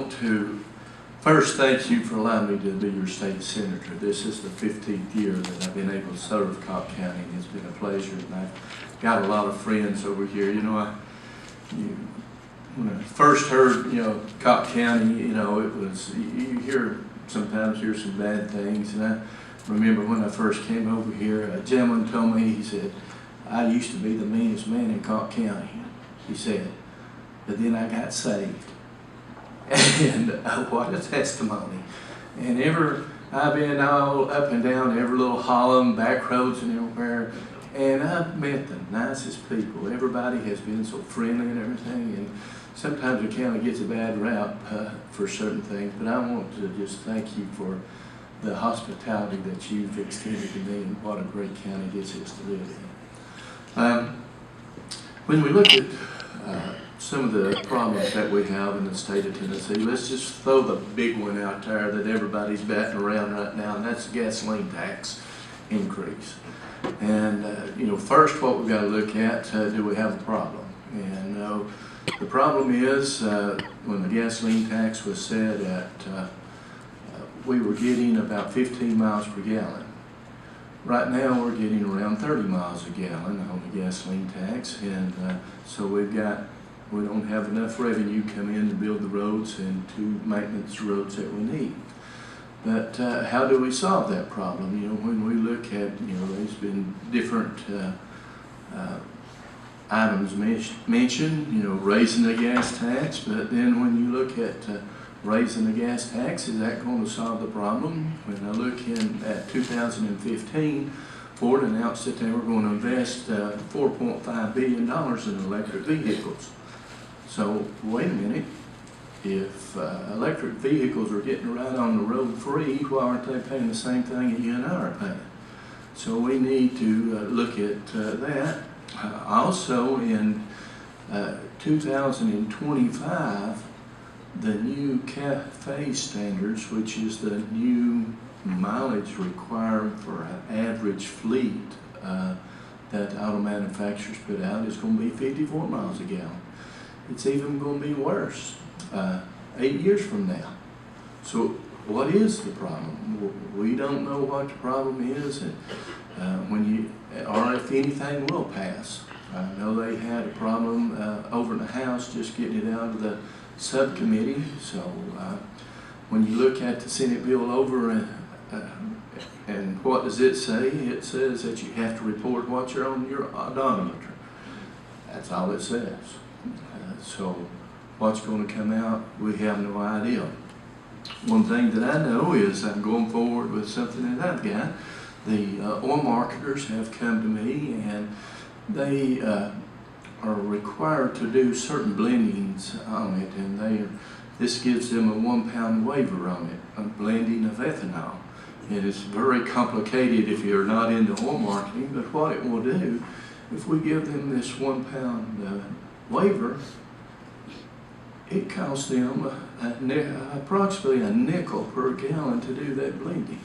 want to first thank you for allowing me to be your state senator. This is the 15th year that I've been able to serve Cocke County, and it's been a pleasure. And I've got a lot of friends over here. You know, when I first heard, Cocke County, it was, you sometimes hear some bad things. And I remember when I first came over here, a gentleman told me, he said, I used to be the meanest man in Cocke County, he said, but then I got saved. And what a testimony. And I've been all up and down every little hollow and back roads and everywhere, and I've met the nicest people. Everybody has been so friendly and everything, and sometimes the county gets a bad rap for certain things, but I want to just thank you for the hospitality that you've extended to me, and what a great county this is to live in. When we look at some of the problems that we have in the state of Tennessee, let's just throw the big one out there that everybody's batting around right now, and that's the gasoline tax increase. And first what we've got to look at, do we have a problem? And the problem is when the gasoline tax was set at, we were getting about 15 miles per gallon. Right now we're getting around 30 miles a gallon on the gasoline tax, and so we don't have enough revenue come in to build the roads and to maintenance the roads that we need. But how do we solve that problem? When we look at, there's been different items mentioned, raising the gas tax, but then when you look at raising the gas tax, is that going to solve the problem? When I look at 2015, Ford announced that they were going to invest $4.5 billion in electric vehicles. So wait a minute, if electric vehicles are getting right on the road free, why aren't they paying the same thing that you and I are paying? So we need to look at that. Also in 2025, the new CAFE standards, which is the new mileage required for an average fleet that auto manufacturers put out, is going to be 54 miles a gallon. It's even going to be worse 8 years from now. So what is the problem? We don't know what the problem is, and or if anything will pass. I know they had a problem over in the House just getting it out of the subcommittee. So when you look at the Senate bill over and what does it say? It says that you have to report what you're on your odometer. That's all it says. So what's going to come out, we have no idea. One thing that I know is I'm going forward with something that I've got. The oil marketers have come to me, and they are required to do certain blendings on it, and this gives them a 1 pound waiver on it, a blending of ethanol. It is very complicated if you're not into oil marketing, but what it will do, if we give them this 1 pound waiver, it costs them approximately a nickel per gallon to do that blending.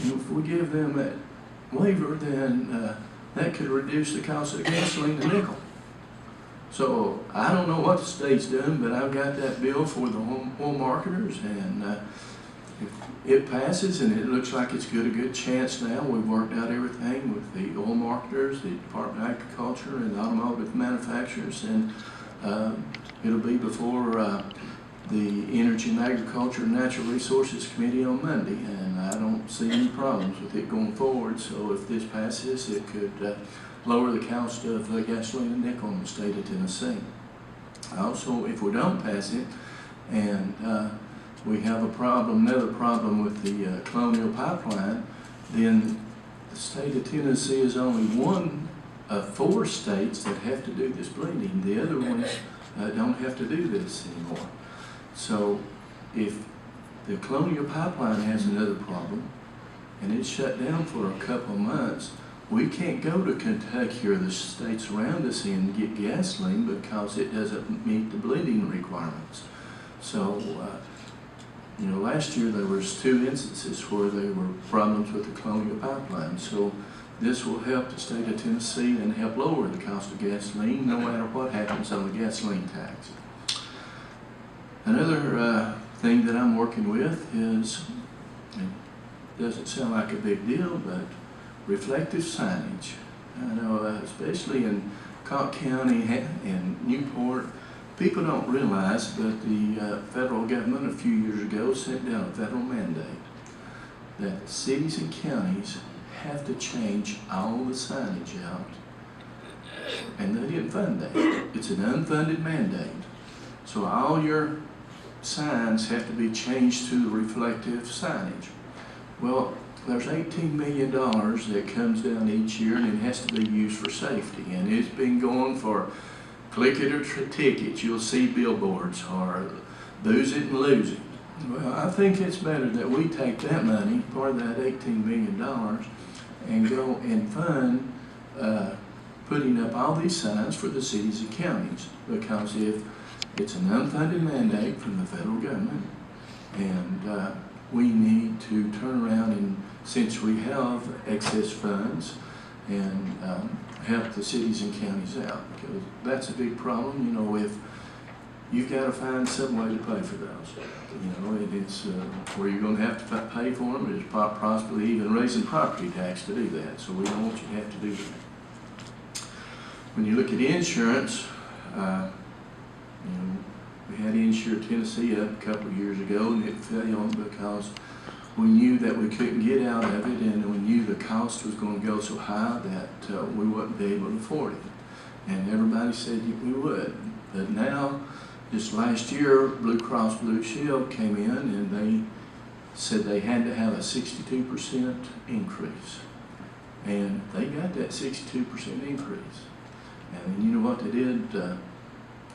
And if we give them that waiver, then that could reduce the cost of gasoline to nickel. So I don't know what the state's doing, but I've got that bill for the oil marketers, and if it passes, and it looks like it's got a good chance now. We've worked out everything with the oil marketers, the Department of Agriculture, and the automotive manufacturers, and it'll be before the Energy and Agriculture and Natural Resources Committee on Monday, and I don't see any problems with it going forward. So if this passes, it could lower the cost of gasoline and nickel in the state of Tennessee. Also, if we don't pass it, and we have another problem with the Colonial Pipeline, then the state of Tennessee is only one of 4 states that have to do this blending. The other ones don't have to do this anymore. So if the Colonial Pipeline has another problem and it's shut down for a couple of months, we can't go to Kentucky or the states around us and get gasoline because it doesn't meet the blending requirements. So last year there was 2 instances where there were problems with the Colonial Pipeline. So this will help the state of Tennessee and help lower the cost of gasoline no matter what happens on the gasoline tax. Another thing that I'm working with is, it doesn't sound like a big deal, but reflective signage. I know, especially in Cocke County and Newport, people don't realize, but the federal government a few years ago sent down a federal mandate that cities and counties have to change all the signage out, and they didn't fund that. It's an unfunded mandate. So all your signs have to be changed to reflective signage. Well, there's $18 million that comes down each year, and it has to be used for safety. And it's been going for click it or ticket. You'll see billboards, or booze it and lose it. Well, I think it's better that we take that money, part of that $18 million, and go and fund putting up all these signs for the cities and counties. Because if it's an unfunded mandate from the federal government, and we need to turn around, and since we have excess funds, and help the cities and counties out, because that's a big problem. You know, if you've got to find some way to pay for those, you know, it's where you're going to have to pay for them is possibly even raising property tax to do that. So we don't want you to have to do that. When you look at insurance, you know, we had Insure Tennessee up a couple of years ago, and it failed because we knew that we couldn't get out of it, and we knew the cost was going to go so high that we wouldn't be able to afford it. And everybody said we would. But now, just last year, Blue Cross Blue Shield came in, and they said they had to have a 62% increase. And they got that 62% increase. And you know what they did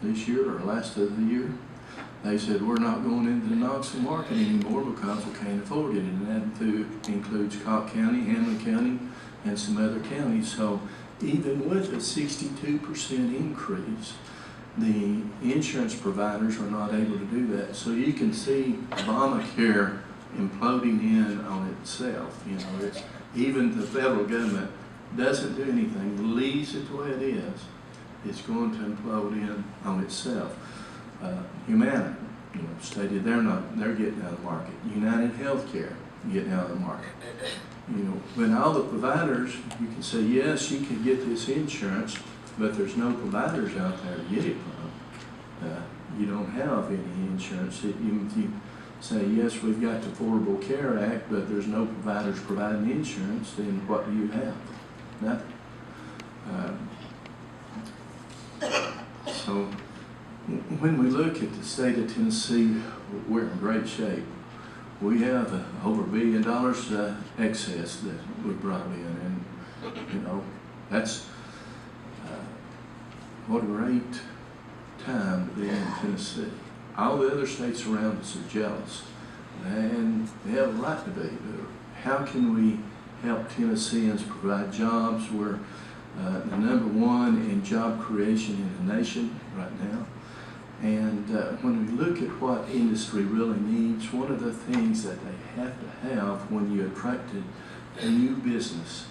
this year, or last of the year? They said, we're not going into the Knoxville market anymore because we can't afford it. And that includes Cocke County, Hamlin County, and some other counties. So even with a 62% increase, the insurance providers are not able to do that. So you can see Obamacare imploding in on itself. You know, it's, even the federal government doesn't do anything, leaves it the way it is. It's going to implode in on itself. Humana, you know, stated they're getting out of the market. United Healthcare getting out of the market. You know, when all the providers, you can say yes, you can get this insurance, but there's no providers out there to get it from. You don't have any insurance. Even if you say yes, we've got the Affordable Care Act, but there's no providers providing insurance, then what do you have? Nothing. So when we look at the state of Tennessee, we're in great shape. We have over $1 billion excess that we brought in, and you know, that's what a great time to be in Tennessee. All the other states around us are jealous, and they have a right to be. How can we help Tennesseans provide jobs? We're the #1 in job creation in the nation right now. And when we look at what industry really needs, one of the things that they have to have when you attract a new business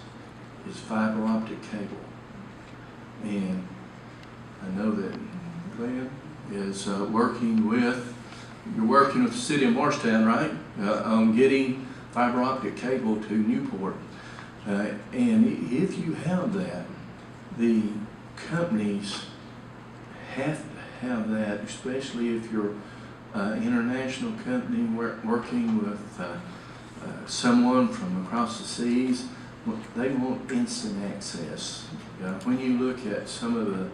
is fiber optic cable. And I know that Glenn is working with the city of Morristown, right? On getting fiber optic cable to Newport. And if you have that, the companies have to have that, especially if you're an international company working with someone from across the seas. They want instant access. When you look at some of the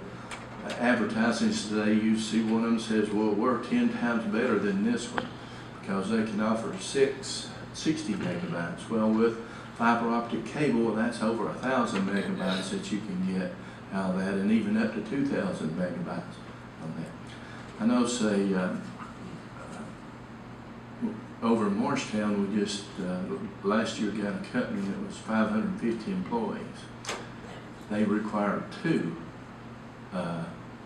advertisements today, you see one of them says, well, we're 10 times better than this one because they can offer 60 megabytes. Well, with fiber optic cable, that's over 1,000 megabytes that you can get out of that, and even up to 2,000 megabytes on that. I know, say, over in Morristown, we just last year got a company that was 550 employees. They required 2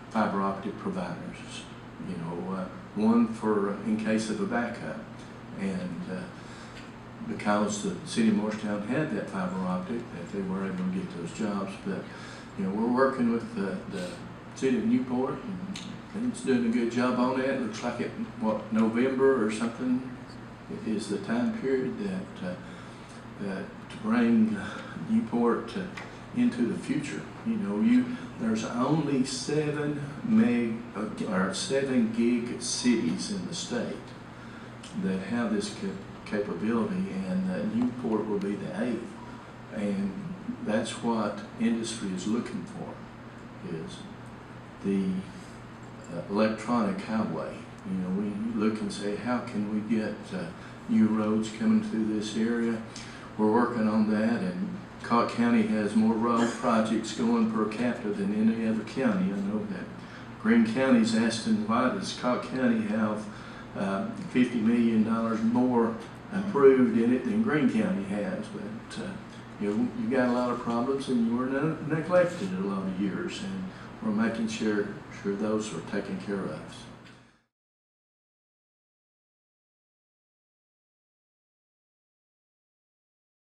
fiber optic providers, you know, one for in case of a backup. And because the city of Morristown had that fiber optic, that they were able to get those jobs. But you know, we're working with the city of Newport, and it's doing a good job on that. It looks like November or something is the time period that to bring Newport into the future. You know, there's only 7 gig cities in the state that have this capability, and Newport will be the 8th. And that's what industry is looking for, is the electronic highway. You know, we look and say, how can we get new roads coming through this area? We're working on that, and Cocke County has more road projects going per capita than any other county. I know that. Greene County's asking, why does Cocke County have $50 million more approved in it than Greene County has? But you know, you got a lot of problems, and you were neglected a lot of years, and we're making sure those are taken care of.